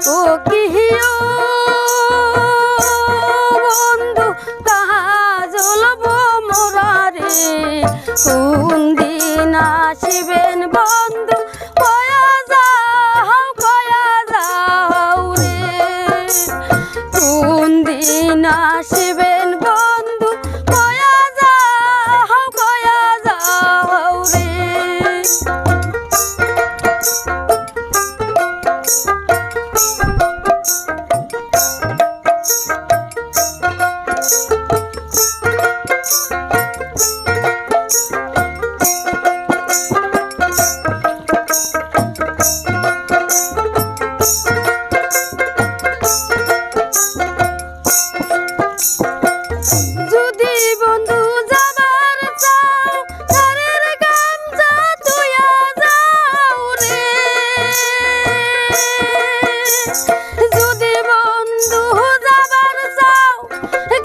ও কিহিও বন্ধু কাজল মোরারে কোন দিন আসিবেন বন্ধু কয়া যাও রে কোন দিন আসিবেন বন্ধু কয়া যাও রে যদি বন্ধু যাবার চাও ঘরের গামছা তুইয়া যাও রে যদি বন্ধু যাবার চাও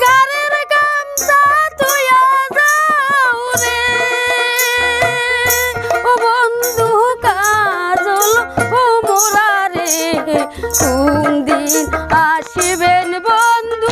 ঘরের গামছা তুইয়া যাও রে ও বন্ধু কাজল ও মোরা রে কোন দিন আসিবেন বন্ধু